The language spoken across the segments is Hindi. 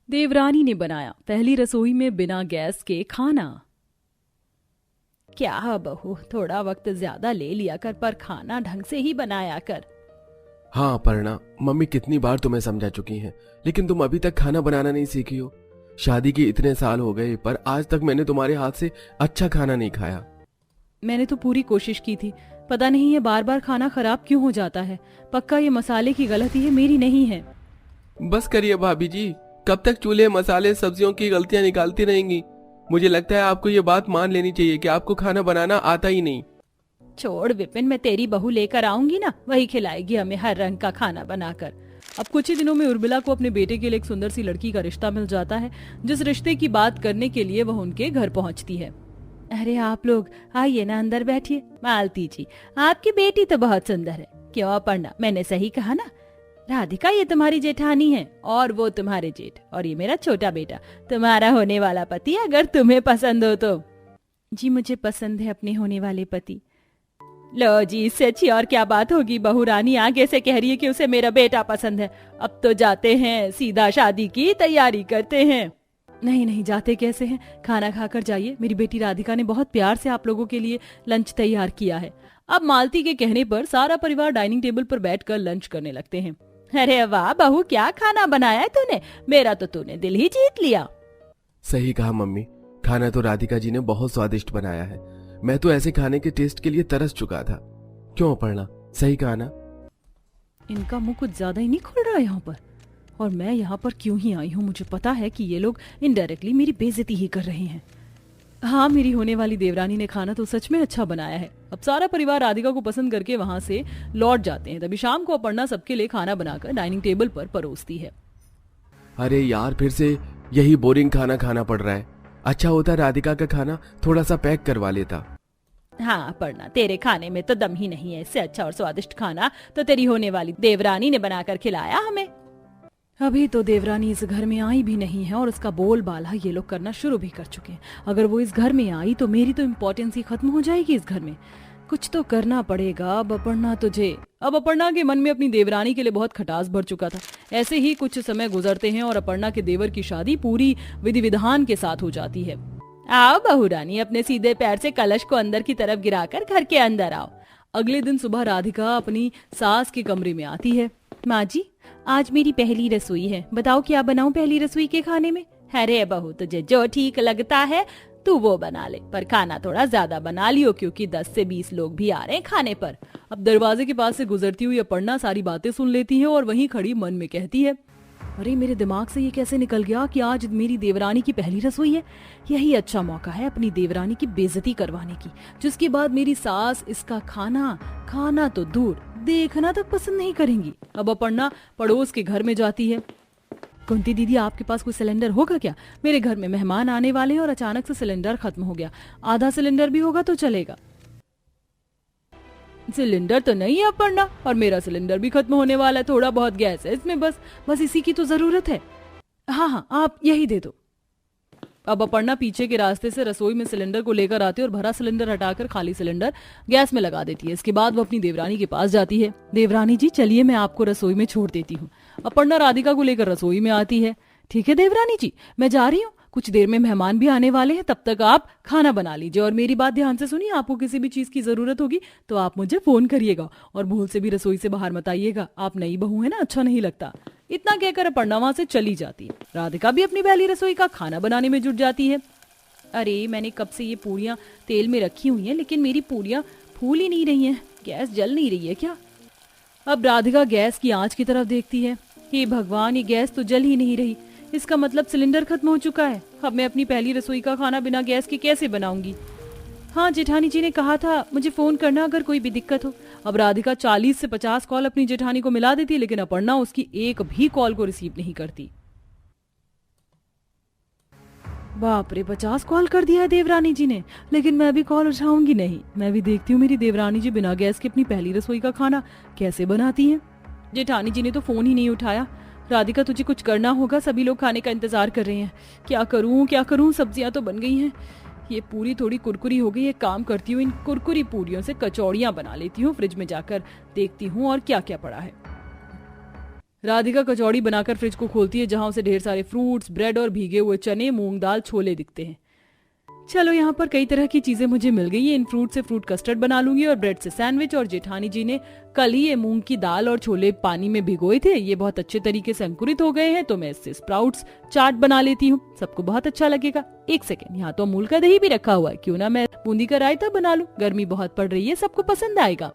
देवरानी ने बनाया पहली रसोई में बिना गैस के खाना। क्या बहू, थोड़ा वक्त ज्यादा ले लिया कर, पर खाना ढंग से ही बनाया कर। हाँ अपर्णा, मम्मी कितनी बार तुम्हें समझा चुकी हैं, लेकिन तुम अभी तक खाना बनाना नहीं सीखी हो। शादी के इतने साल हो गए, पर आज तक मैंने तुम्हारे हाथ से अच्छा खाना नहीं खाया। मैंने तो पूरी कोशिश की थी, पता नहीं ये बार बार खाना खराब क्यों हो जाता है। पक्का ये मसाले की गलती है, मेरी नहीं है। बस करिए भाभी जी, कब तक चूल्हे मसाले सब्जियों की गलतियां निकालती रहेंगी। मुझे लगता है आपको ये बात मान लेनी चाहिए कि आपको खाना बनाना आता ही नहीं। छोड़ विपिन, मैं तेरी बहू लेकर आऊंगी ना, वही खिलाएगी हमें हर रंग का खाना बनाकर। अब कुछ ही दिनों में उर्मिला को अपने बेटे के लिए एक सुंदर सी लड़की का रिश्ता मिल जाता है, जिस रिश्ते की बात करने के लिए वह उनके घर पहुंचती है। अरे आप लोग आइए ना, अंदर बैठिए। मालती जी, आपकी बेटी तो बहुत सुंदर है। क्यों अपर्णा, मैंने सही कहा ना? राधिका ये तुम्हारी जेठानी है और वो तुम्हारे जेठ, और ये मेरा छोटा बेटा, तुम्हारा होने वाला पति, अगर तुम्हें पसंद हो तो। जी मुझे पसंद है अपने होने वाले पति। लो जी, इससे अच्छी और क्या बात होगी। बहू रानी आगे से कह रही है कि उसे मेरा बेटा पसंद है। अब तो जाते हैं, सीधा शादी की तैयारी करते हैं। नहीं नहीं, जाते कैसे हैं, खाना खाकर जाइए। मेरी बेटी राधिका ने बहुत प्यार से आप लोगों के लिए लंच तैयार किया है। अब मालती के कहने पर सारा परिवार डाइनिंग टेबल पर बैठकर लंच करने लगते हैं। अरे वाह बहू, क्या खाना बनाया है तूने, मेरा तो तूने दिल ही जीत लिया। सही कहा मम्मी, खाना तो राधिका जी ने बहुत स्वादिष्ट बनाया है। मैं तो ऐसे खाने के टेस्ट के लिए तरस चुका था। क्यों अपर्णा, सही कहा ना? इनका मुंह कुछ ज्यादा ही नहीं खुल रहा है यहाँ पर। और मैं यहाँ पर क्यों ही आई हूँ, मुझे पता है कि ये लोग इनडायरेक्टली मेरी बेइज्जती ही कर रहे हैं। हाँ, मेरी होने वाली देवरानी ने खाना तो सच में अच्छा बनाया है। अब सारा परिवार राधिका को पसंद करके वहां से लौट जाते हैं। तभी शाम को अपर्णा सबके लिए खाना बनाकर डाइनिंग टेबल पर परोसती है। अरे यार, फिर से यही बोरिंग खाना खाना पड़ रहा है। अच्छा होता राधिका का खाना थोड़ा सा पैक करवा लेता। हाँ अपर्णा, तेरे खाने में तो दम ही नहीं है। इससे अच्छा और स्वादिष्ट खाना तो तेरी होने वाली देवरानी ने बनाकर खिलाया हमें। अभी तो देवरानी इस घर में आई भी नहीं है और उसका बोलबाला ये लोग करना शुरू भी कर चुके हैं। अगर वो इस घर में आई तो मेरी तो इम्पोर्टेंस ही खत्म हो जाएगी इस घर में। कुछ तो करना पड़ेगा अब अपर्णा तुझे। अब अपर्णा के मन में अपनी देवरानी के लिए बहुत खटास भर चुका था। ऐसे ही कुछ समय गुजरते हैं और अपर्णा के देवर की शादी पूरी विधि विधान के साथ हो जाती है। आओ बहू रानी, अपने सीधे पैर से कलश को अंदर की तरफ गिराकर घर के अंदर आओ। अगले दिन सुबह राधिका अपनी सास के कमरे में आती है। माँ जी, आज मेरी पहली रसोई है, बताओ क्या बनाऊं पहली रसोई के खाने में? अरे बहू, तुझे जो ठीक लगता है तू वो बना ले, पर खाना थोड़ा ज्यादा बना लियो, क्योंकि 10 से 20 लोग भी आ रहे हैं खाने पर। अब दरवाजे के पास से गुजरती हुई अपर्णा सारी बातें सुन लेती है और वहीं खड़ी मन में कहती है, अरे मेरे दिमाग से ये कैसे निकल गया कि आज मेरी देवरानी की पहली रसोई है। यही अच्छा मौका है अपनी देवरानी की बेइज्जती करवाने की, जिसके बाद मेरी सास इसका खाना तो दूर देखना तक पसंद नहीं करेंगी। अब अपर्णा पड़ोस के घर में जाती है। कुंती दीदी, आपके पास कोई सिलेंडर होगा क्या? मेरे घर में मेहमान आने वाले हैं और अचानक से सिलेंडर खत्म हो गया। आधा सिलेंडर भी होगा तो चलेगा। सिलेंडर तो नहीं है अपर्णा, और मेरा सिलेंडर भी खत्म होने वाला है। थोड़ा बहुत गैस है इसमें, बस इसी की तो जरूरत है। हाँ, आप यही दे दो। अब अपर्णा पीछे के रास्ते से रसोई में सिलेंडर को लेकर आती है और भरा सिलेंडर हटाकर खाली सिलेंडर गैस में लगा देती है। इसके बाद वो अपनी देवरानी के पास जाती है। देवरानी जी, चलिए मैं आपको रसोई में छोड़ देती हूँ। अपर्णा राधिका को लेकर रसोई में आती है। ठीक है देवरानी जी, मैं जा रही हूँ, कुछ देर में मेहमान भी आने वाले हैं, तब तक आप खाना बना लीजिए। और मेरी बात ध्यान से सुनिए, आपको किसी भी चीज की जरूरत होगी तो आप मुझे फोन करिएगा, और भूल से भी रसोई से बाहर मत आइएगा। आप नई बहू है ना, अच्छा नहीं लगता। इतना कहकर अपर्णा वहां से चली जाती है। राधिका भी अपनी पहली रसोई का खाना बनाने में जुट जाती है। अरे मैंने कब से ये पूरियां तेल में रखी हुई हैं, लेकिन मेरी पूरियां फूल ही नहीं रही हैं। गैस जल नहीं रही है क्या? अब राधिका गैस की आंच की तरफ देखती है। हे भगवान, ये गैस तो जल ही नहीं रही। इसका मतलब सिलेंडर खत्म हो चुका है। अब मैं अपनी पहली रसोई का खाना बिना गैस के कैसे बनाऊंगी? हाँ, जेठानी जी ने कहा था मुझे फोन करना अगर कोई भी दिक्कत हो। अब राधिका 40 से 50 कॉल अपनी जेठानी को मिला देती है, लेकिन अपर्णा उसकी एक भी कॉल को रिसीव नहीं करती। बाप रे, 50 कॉल कर दिया है देवरानी जी ने, लेकिन मैं भी कॉल उठाऊंगी नहीं। मैं भी देखती हूँ मेरी देवरानी जी बिना गैस के अपनी पहली रसोई का खाना कैसे बनाती हैं। जेठानी जी ने तो फोन ही नहीं उठाया। राधिका, तुझे कुछ करना होगा, सभी लोग खाने का इंतजार कर रहे हैं। क्या करूं, सब्जियां तो बन गई हैं। ये पूरी थोड़ी कुरकुरी हो गई। एक काम करती हूँ, इन कुरकुरी पूरियों से कचौड़ियां बना लेती हूँ। फ्रिज में जाकर देखती हूँ और क्या क्या पड़ा है। राधिका कचौड़ी बनाकर फ्रिज को खोलती है, जहां उसे ढेर सारे फ्रूट्स, ब्रेड और भीगे हुए चने, मूंग दाल, छोले दिखते हैं। चलो यहाँ पर कई तरह की चीजें मुझे मिल गई है। इन फ्रूट से फ्रूट कस्टर्ड बना लूंगी और ब्रेड से सैंडविच। और जेठानी जी ने कल ही ये मूंग की दाल और छोले पानी में भिगोए थे, ये बहुत अच्छे तरीके से अंकुरित हो गए हैं, तो मैं इससे स्प्राउट्स चाट बना लेती हूँ, सबको बहुत अच्छा लगेगा। एक सेकेंड, यहाँ तो अमूल का दही भी रखा हुआ है, क्यों ना मैं बूंदी का रायता बना लूं, गर्मी बहुत पड़ रही है, सबको पसंद आएगा।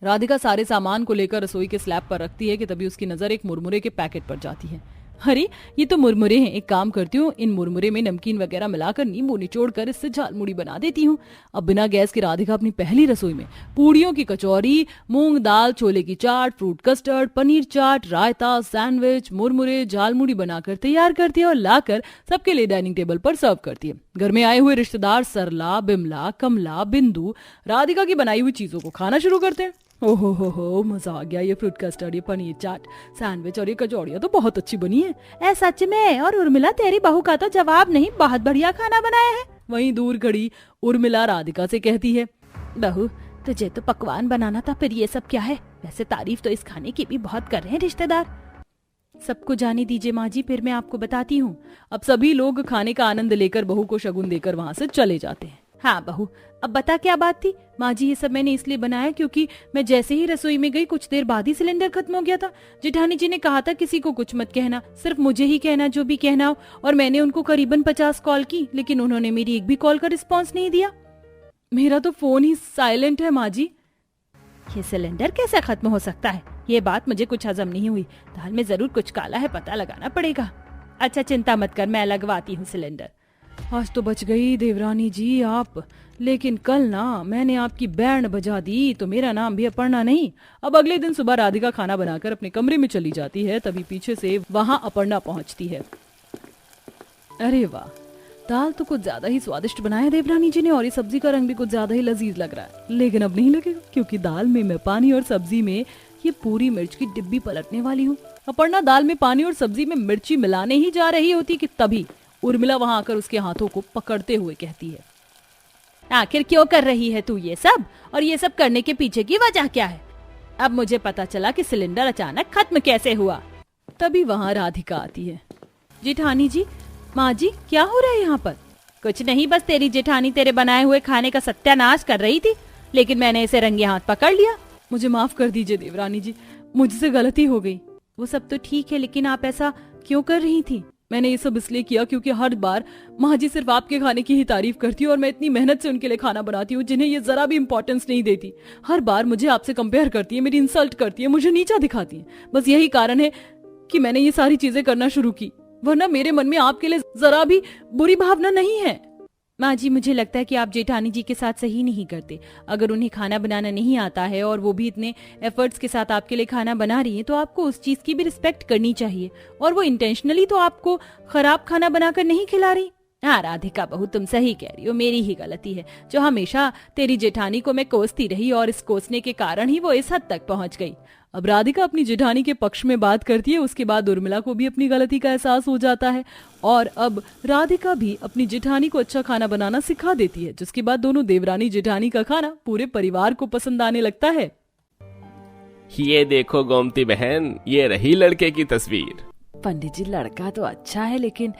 राधिका सारे सामान को लेकर रसोई के स्लैब पर रखती है कि तभी उसकी नजर एक मुरमुरे के पैकेट पर जाती है। अरे ये तो मुरमुरे हैं, एक काम करती हूँ, इन मुरमुरे में नमकीन वगैरह मिलाकर नींबू निचोड़कर इससे झालमुड़ी बना देती हूँ। अब बिना गैस की राधिका अपनी पहली रसोई में पूड़ियों की कचौरी, मूंग दाल छोले की चाट, फ्रूट कस्टर्ड, पनीर चाट, रायता, सैंडविच, मुरमुरे, झालमुड़ी बनाकर तैयार करती है और लाकर सबके लिए डाइनिंग टेबल पर सर्व करती है। घर में आए हुए रिश्तेदार सरला, बिमला, कमला, बिंदु राधिका की बनाई हुई चीजों को खाना शुरू करते हैं। ओहो हो, मजा आ गया, ये फ्रूट कस्टर्ड, ये पनीर चाट, सैंडविच और ये कचौड़ियाँ तो बहुत अच्छी बनी है। ऐ सच में, और उर्मिला तेरी बहू का तो जवाब नहीं, बहुत बढ़िया खाना बनाया है। वहीं दूर खड़ी उर्मिला राधिका से कहती है, बहू तुझे तो पकवान बनाना था, फिर ये सब क्या है? वैसे तारीफ तो इस खाने की भी बहुत कर रहे हैं रिश्तेदार। सबको जाने दीजिए माँ जी, फिर मैं आपको बताती हूँ। अब सभी लोग खाने का आनंद लेकर बहू को शगुन देकर वहाँ से चले जाते हैं। हाँ बहू, अब बता क्या बात थी? माँ जी ये सब मैंने इसलिए बनाया क्योंकि मैं जैसे ही रसोई में गई कुछ देर बाद ही सिलेंडर खत्म हो गया था। जेठानी जी ने कहा था किसी को कुछ मत कहना, सिर्फ मुझे ही कहना जो भी कहना हो, और मैंने उनको करीबन 50 कॉल की, लेकिन उन्होंने मेरी एक भी कॉल का रिस्पॉन्स नहीं दिया। मेरा तो फोन ही साइलेंट है माँ जी। ये सिलेंडर कैसे खत्म हो सकता है? ये बात मुझे कुछ हजम नहीं हुई। दाल में जरूर कुछ काला है, पता लगाना पड़ेगा। अच्छा चिंता मत कर, मैं लगवाती हूँ सिलेंडर। आज तो बच गई देवरानी जी आप, लेकिन कल ना मैंने आपकी बैंड बजा दी तो मेरा नाम भी अपर्णा नहीं। अब अगले दिन सुबह राधिका खाना बनाकर अपने कमरे में चली जाती है, तभी पीछे से वहां अपर्णा पहुंचती है। अरे वाह, दाल तो कुछ ज्यादा ही स्वादिष्ट बनाया देवरानी जी ने, और ये सब्जी का रंग भी कुछ ज्यादा ही लजीज लग रहा है। लेकिन अब नहीं लगेगा, क्योंकि दाल में मैं पानी और सब्जी में ये पूरी मिर्च की डिब्बी पलटने वाली हूँ। अपर्णा दाल में पानी और सब्जी में मिर्ची मिलाने ही जा रही होती कि तभी उर्मिला वहां आकर उसके हाथों को पकड़ते हुए कहती है, आखिर क्यों कर रही है तू ये सब, और ये सब करने के पीछे की वजह क्या है? अब मुझे पता चला कि सिलेंडर अचानक खत्म कैसे हुआ। तभी वहां राधिका आती है। जेठानी जी, माँ जी क्या हो रहा है यहाँ पर? कुछ नहीं, बस तेरी जेठानी तेरे बनाए हुए खाने का सत्यानाश कर रही थी, लेकिन मैंने इसे रंगे हाथ पकड़ लिया। मुझे माफ कर दीजिए देवरानी जी, मुझसे गलती हो गई। वो सब तो ठीक है, लेकिन आप ऐसा क्यों कर रही थी? मैंने ये सब इसलिए किया क्योंकि हर बार माँ जी सिर्फ आपके खाने की ही तारीफ करती है, और मैं इतनी मेहनत से उनके लिए खाना बनाती हूँ जिन्हें ये जरा भी इंपॉर्टेंस नहीं देती। हर बार मुझे आपसे कंपेयर करती है, मेरी इंसल्ट करती है, मुझे नीचा दिखाती है। बस यही कारण है कि मैंने ये सारी चीजें करना शुरू की, वरना मेरे मन में आपके लिए जरा भी बुरी भावना नहीं है। माँ जी मुझे लगता है कि आप जेठानी जी के साथ सही नहीं करते। अगर उन्हें खाना बनाना नहीं आता है और वो भी इतने एफर्ट्स के साथ आपके लिए खाना बना रही है, तो आपको उस चीज की भी रिस्पेक्ट करनी चाहिए। और वो इंटेंशनली तो आपको खराब खाना बनाकर नहीं खिला रही। हाँ राधिका बहू, तुम सही कह रही हो, मेरी ही गलती है जो हमेशा तेरी जेठानी को मैं कोसती रही, और इस कोसने के कारण ही वो इस हद तक पहुंच गई। अब राधिका अपनी जेठानी के पक्ष में बात करती है। उसके बाद उर्मिला को भी अपनी गलती का एहसास हो जाता है, और अब राधिका भी अपनी जेठानी को अच्छा खाना बनाना सिखा देती है, जिसके बाद दोनों देवरानी जेठानी का खाना पूरे परिवार को पसंद आने लगता है। ये देखो गोमती बहन, ये रही लड़के की तस्वीर। पंडित जी लड़का तो अच्छा है, लेकिन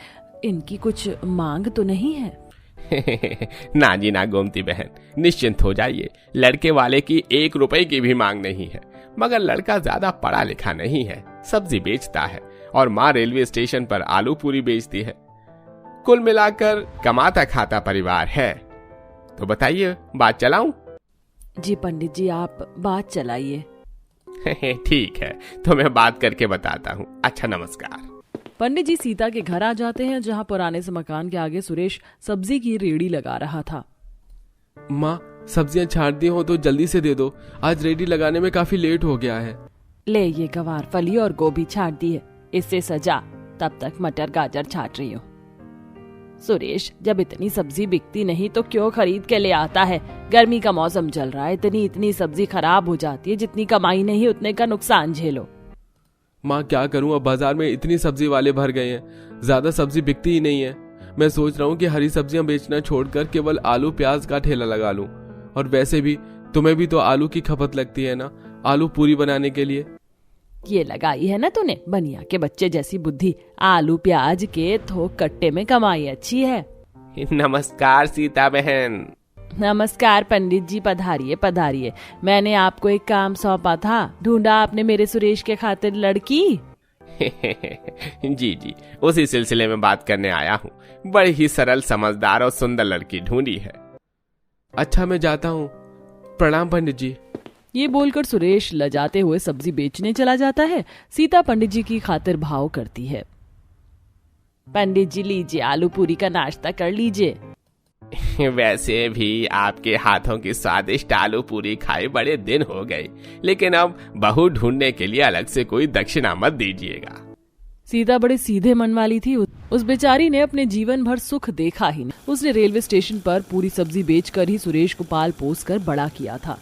इनकी कुछ मांग तो नहीं है? ना जी ना गोमती बहन, निश्चिंत हो जाइए, लड़के वाले की 1 रुपए की भी मांग नहीं है। मगर लड़का ज्यादा पढ़ा लिखा नहीं है, सब्जी बेचता है, और माँ रेलवे स्टेशन पर आलू पूरी बेचती है। कुल मिलाकर कमाता खाता परिवार है। तो बताइए, बात चलाऊं? जी पंडित जी, आप बात चलाइए। ठीक है, तो मैं बात करके बताता हूँ। अच्छा नमस्कार। पंडित जी सीता के घर आ जाते हैं, जहाँ पुराने से मकान के आगे सुरेश सब्जी की रेडी लगा रहा था। माँ, सब्जियां छाट दी हो तो जल्दी से दे दो, आज रेडी लगाने में काफी लेट हो गया है। ले ये गवार फली और गोभी छाट दी है, इससे सजा, तब तक मटर गाजर छाट रही हूँ। सुरेश, जब इतनी सब्जी बिकती नहीं तो क्यों खरीद के ले आता है? गर्मी का मौसम चल रहा है, इतनी सब्जी खराब हो जाती है, जितनी कमाई नहीं उतने का नुकसान झेलो। माँ क्या करूँ, अब बाजार में इतनी सब्जी वाले भर गए हैं, ज्यादा सब्जी बिकती ही नहीं है। मैं सोच रहा हूँ कि हरी सब्जियां बेचना छोड़कर केवल आलू प्याज का ठेला लगा लूं। और वैसे भी तुम्हें भी तो आलू की खपत लगती है ना, आलू पूरी बनाने के लिए। ये लगाई है ना तूने बनिया के बच्चे जैसी बुद्धि, आलू प्याज के थोक कट्टे में कमाई अच्छी है। नमस्कार सीता बहन। नमस्कार पंडित जी, पधारिए पधारिए। मैंने आपको एक काम सौंपा था, ढूंढा आपने मेरे सुरेश के खातिर लड़की? जी जी, उसी सिलसिले में बात करने आया हूँ। बड़ी ही सरल, समझदार और सुंदर लड़की ढूंढी है। अच्छा मैं जाता हूँ, प्रणाम पंडित जी। ये बोलकर सुरेश लजाते हुए सब्जी बेचने चला जाता है। सीता पंडित जी की खातिर भाव करती है। पंडित जी लीजिए, आलू पूरी का नाश्ता कर लीजिए। वैसे भी आपके हाथों की स्वादिष्ट आलू पूरी खाए बड़े दिन हो गए, लेकिन अब बहू ढूंढने के लिए अलग से कोई दक्षिणा मत दीजिएगा। सीता बड़े सीधे मन वाली थी। उस बेचारी ने अपने जीवन भर सुख देखा ही नहीं। उसने रेलवे स्टेशन पर पूरी सब्जी बेचकर ही सुरेश को पाल पोस कर बड़ा किया था।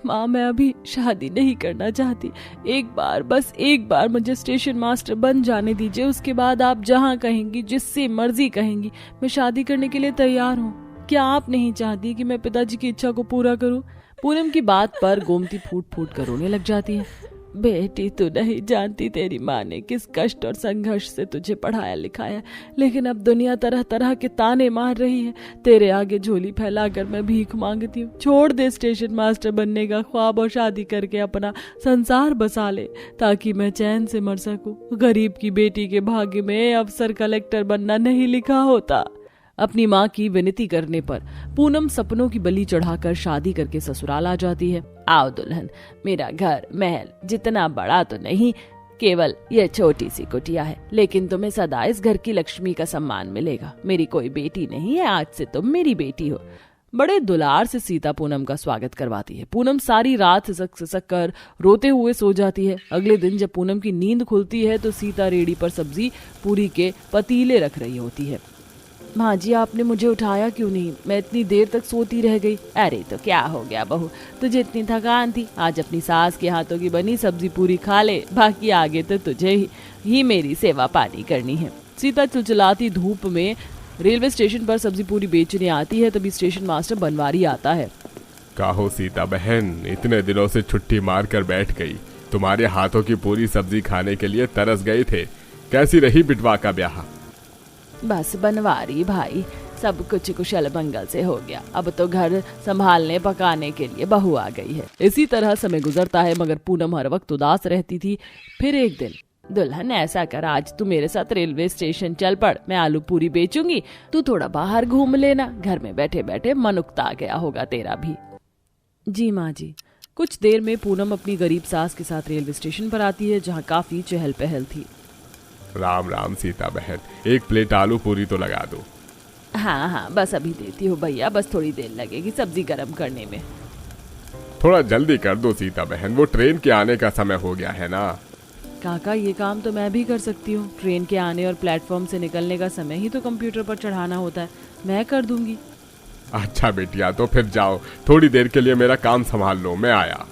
माँ, मैं अभी शादी नहीं करना चाहती। एक बार, बस एक बार मुझे स्टेशन मास्टर बन जाने दीजिए। उसके बाद आप जहाँ कहेंगी, जिससे मर्जी कहेंगी, मैं शादी करने के लिए तैयार हूँ। क्या आप नहीं चाहती कि मैं पिताजी की इच्छा को पूरा करूँ? पूनम की बात पर गोमती फूट फूट कर रोने लग जाती है। बेटी, तू नहीं जानती तेरी माँ ने किस कष्ट और संघर्ष से तुझे पढ़ाया लिखाया, लेकिन अब दुनिया तरह तरह के ताने मार रही है। तेरे आगे झोली फैलाकर मैं भीख मांगती हूँ। छोड़ दे स्टेशन मास्टर बनने का ख्वाब और शादी करके अपना संसार बसा ले, ताकि मैं चैन से मर सकूं। गरीब की बेटी के भाग्य में अफसर कलेक्टर बनना नहीं लिखा होता। अपनी माँ की विनती करने पर पूनम सपनों की बलि चढ़ाकर शादी करके ससुराल आ जाती है। आओ दुल्हन, मेरा घर महल जितना बड़ा तो नहीं, केवल यह छोटी सी कुटिया है, लेकिन तुम्हें सदा इस घर की लक्ष्मी का सम्मान मिलेगा। मेरी कोई बेटी नहीं है, आज से तुम मेरी बेटी हो। बड़े दुलार से सीता पूनम का स्वागत करवाती है। पूनम सारी रात सिसक सिसक कर रोते हुए सो जाती है। अगले दिन जब पूनम की नींद खुलती है तो सीता रेडी पर सब्जी पूरी के पतीले रख रही होती है। माँ जी, आपने मुझे उठाया क्यों नहीं? मैं इतनी देर तक सोती रह गई। अरे तो क्या हो गया बहू, तुझे इतनी थकान थी? आज अपनी सास के हाथों की बनी सब्जी पूरी खा ले, बाकी आगे तो तुझे ही मेरी सेवा पानी करनी है। सीता चिलचिलाती धूप में रेलवे स्टेशन पर सब्जी पूरी बेचने आती है। तभी स्टेशन मास्टर बनवारी आता है। कहो सीता बहन, इतने दिनों से छुट्टी मार कर बैठ गई, तुम्हारे हाथों की पूरी सब्जी खाने के लिए तरस गए थे। कैसी रही बिटवा का ब्याह? बस बनवारी भाई, सब कुछ कुशल मंगल से हो गया। अब तो घर संभालने पकाने के लिए बहू आ गई है। इसी तरह समय गुजरता है, मगर पूनम हर वक्त उदास रहती थी। फिर एक दिन, दुल्हन ऐसा कर, आज तू मेरे साथ रेलवे स्टेशन चल पड़। मैं आलू पूरी बेचूंगी, तू थोड़ा बाहर घूम लेना। घर में बैठे बैठे मन उकता गया होगा तेरा भी। जी माँ जी। कुछ देर में पूनम अपनी गरीब सास के साथ रेलवे स्टेशन पर आती है, जहाँ काफी चहल पहल थी। राम राम सीता बहन, एक प्लेट आलू पूरी तो लगा दो। हाँ हाँ, बस अभी देती हूँ भैया, बस थोड़ी देर लगेगी सब्जी गर्म करने में। थोड़ा जल्दी कर दो सीता बहन, वो ट्रेन के आने का समय हो गया है ना। काका, ये काम तो मैं भी कर सकती हूँ। ट्रेन के आने और प्लेटफॉर्म से निकलने का समय ही तो कंप्यूटर पर चढ़ाना होता है, मैं कर दूंगी। अच्छा बेटिया, तो फिर जाओ, थोड़ी देर के लिए मेरा काम संभाल लो, मैं आया।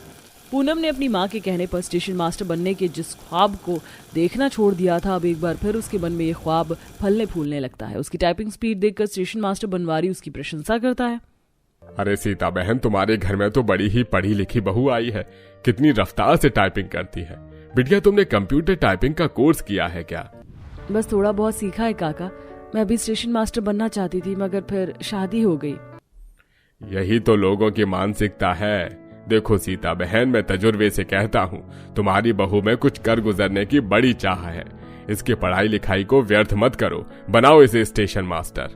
पूनम ने अपनी माँ के कहने पर स्टेशन मास्टर बनने के जिस ख्वाब को देखना छोड़ दिया था, अब एक बार फिर उसके मन में ये ख्वाब फलने फूलने लगता है। उसकी टाइपिंग स्पीड देखकर स्टेशन मास्टर बनवारी उसकी प्रशंसा करता है। अरे सीता बहन, तुम्हारे घर में तो बड़ी ही पढ़ी लिखी बहू आई है, कितनी रफ्तार से टाइपिंग करती है। बिटिया, तुमने कंप्यूटर टाइपिंग का कोर्स किया है क्या? बस थोड़ा बहुत सीखा है काका। मैं भी स्टेशन मास्टर बनना चाहती थी, मगर फिर शादी हो गई। यही तो लोगों की मानसिकता है। देखो सीता बहन, मैं तजुर्बे से कहता हूँ, तुम्हारी बहू में कुछ कर गुजरने की बड़ी चाह है। इसकी पढ़ाई लिखाई को व्यर्थ मत करो, बनाओ इसे स्टेशन मास्टर।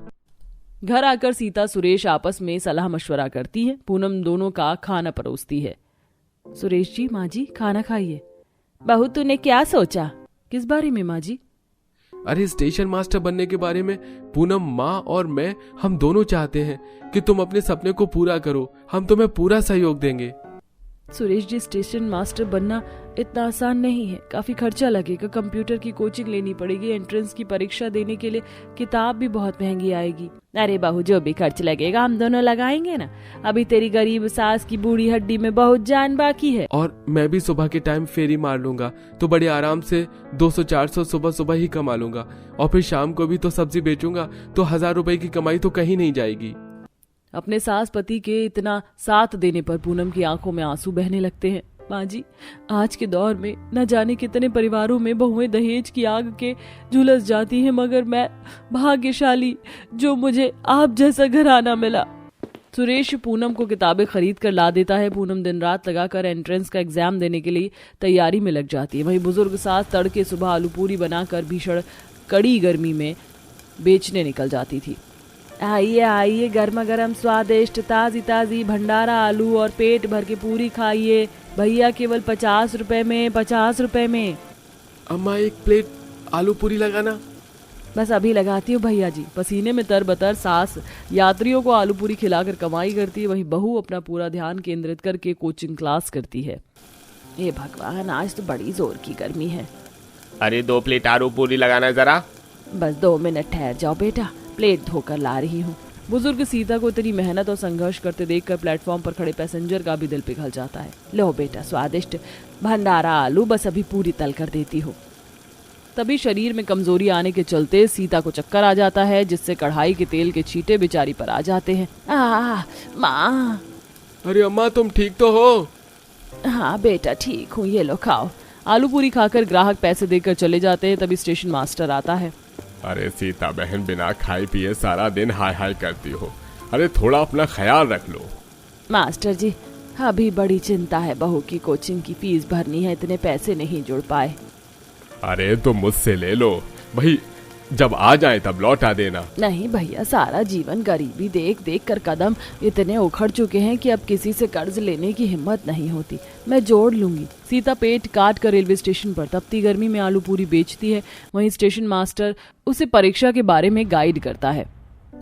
घर आकर सीता सुरेश आपस में सलाह मशवरा करती है। पूनम दोनों का खाना परोसती है। सुरेश जी, माँ जी खाना खाइए। बहू, तूने क्या सोचा? किस बारे में माँ जी? अरे स्टेशन मास्टर बनने के बारे में। पूनम, माँ और मैं, हम दोनों चाहते हैं कि तुम अपने सपने को पूरा करो। हम तुम्हें पूरा सहयोग देंगे। सुरेश जी, स्टेशन मास्टर बनना इतना आसान नहीं है, काफी खर्चा लगेगा। कंप्यूटर की कोचिंग लेनी पड़ेगी, एंट्रेंस की परीक्षा देने के लिए किताब भी बहुत महंगी आएगी। अरे बहू, जो भी खर्च लगेगा हम दोनों लगाएंगे ना। अभी तेरी गरीब सास की बूढ़ी हड्डी में बहुत जान बाकी है। और मैं भी सुबह के टाइम फेरी मार लूंगा तो बड़े आराम से 200-400 सुबह सुबह ही कमा लूंगा, और फिर शाम को भी तो सब्जी बेचूंगा, तो 1000 रुपए की कमाई तो कहीं नहीं जाएगी। अपने सास पति के इतना साथ देने पर पूनम की आंखों में आंसू बहने लगते हैं। माँ जी, आज के दौर में न जाने कितने परिवारों में बहुएं दहेज की आग के झुलस जाती हैं, मगर मैं भाग्यशाली जो मुझे आप जैसा घराना मिला। सुरेश पूनम को किताबें खरीद कर ला देता है। पूनम दिन रात लगाकर एंट्रेंस का एग्जाम देने के लिए तैयारी में लग जाती है। वहीं बुजुर्ग सास तड़के सुबह आलू पूरी बनाकर भीषण कड़ी गर्मी में बेचने निकल जाती थी। आइए आइए, गर्मा गर्म स्वादिष्ट ताजी ताजी भंडारा आलू और पेट भर के पूरी खाइए भैया, केवल 50 रुपए में, 50 रुपए में। अम्मा एक प्लेट आलू पूरी लगाना। बस अभी लगाती हूँ भैया जी। पसीने में तरबतर सास यात्रियों को आलू पूरी खिलाकर कमाई करती है। वहीं बहू अपना पूरा ध्यान केंद्रित करके कोचिंग क्लास करती है। हे भगवान, आज तो बड़ी जोर की गर्मी है। अरे 2 प्लेट आलू पूरी लगाना जरा। बस 2 मिनट ठहर जाओ बेटा, प्लेट धोकर ला रही हूँ। बुजुर्ग सीता को इतनी मेहनत और संघर्ष करते देखकर प्लेटफॉर्म पर खड़े पैसेंजर का भी दिल पिघल जाता है। लो बेटा स्वादिष्ट भंडारा आलू, बस अभी पूरी तल कर देती हूँ। तभी शरीर में कमजोरी आने के चलते सीता को चक्कर आ जाता है, जिससे कढ़ाई के तेल के छींटे बेचारी पर आ जाते हैं। माँ। अरे अम्मा तुम ठीक तो हो? हाँ बेटा ठीक हूँ, ये लो खाओ। आलू पूरी खाकर ग्राहक पैसे देकर चले जाते हैं। तभी स्टेशन मास्टर आता है। अरे सीता बहन, बिना खाए पिए सारा दिन हाय हाय करती हो। अरे थोड़ा अपना ख्याल रख लो। मास्टर जी, अभी बड़ी चिंता है, बहू की कोचिंग की फीस भरनी है, इतने पैसे नहीं जुड़ पाए। अरे तो मुझसे ले लो भाई, जब आ जाए तब लौटा देना। नहीं भैया, सारा जीवन गरीबी देख देख कर कदम इतने उखड़ चुके हैं कि अब किसी से कर्ज लेने की हिम्मत नहीं होती। मैं जोड़ लूंगी। सीता पेट काट कर रेलवे स्टेशन पर तपती गर्मी में आलू पूरी बेचती है। वहीं स्टेशन मास्टर उसे परीक्षा के बारे में गाइड करता है।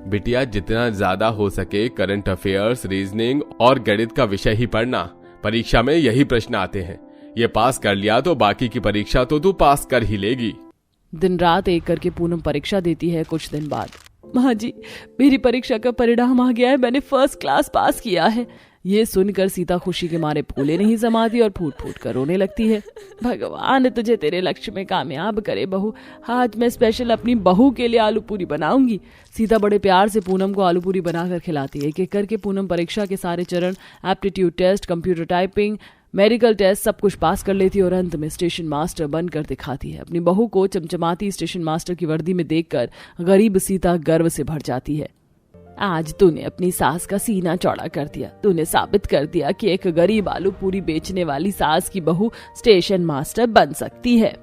बिटिया, जितना ज्यादा हो सके करंट अफेयर्स, रीजनिंग और गणित का विषय ही पढ़ना। परीक्षा में यही प्रश्न आते हैं। ये पास कर लिया तो बाकी की परीक्षा तो तू पास कर ही लेगी। दिन रात एक करके पूनम परीक्षा देती है। कुछ दिन बाद, माँ जी मेरी परीक्षा का परिणाम आ गया है, मैंने फर्स्ट क्लास पास किया है। ये सुनकर सीता खुशी के मारे फूले नहीं समाती और फूट फूट कर रोने लगती है। भगवान तुझे तेरे लक्ष्य में कामयाब करे बहू। आज मैं स्पेशल अपनी बहू के लिए आलू पूरी बनाऊंगी। सीता बड़े प्यार से पूनम को आलू पूरी बनाकर खिलाती है। एक एक करके पूनम परीक्षा के सारे चरण, aptitude test, computer typing, medical test सब कुछ पास कर लेती है और अंत में स्टेशन मास्टर बनकर दिखाती है। अपनी बहू को चमचमाती स्टेशन मास्टर की वर्दी में देखकर गरीब सीता गर्व से भर जाती है। आज तूने अपनी सास का सीना चौड़ा कर दिया। तूने साबित कर दिया कि एक गरीब आलू पूरी बेचने वाली सास की बहू स्टेशन मास्टर बन सकती है।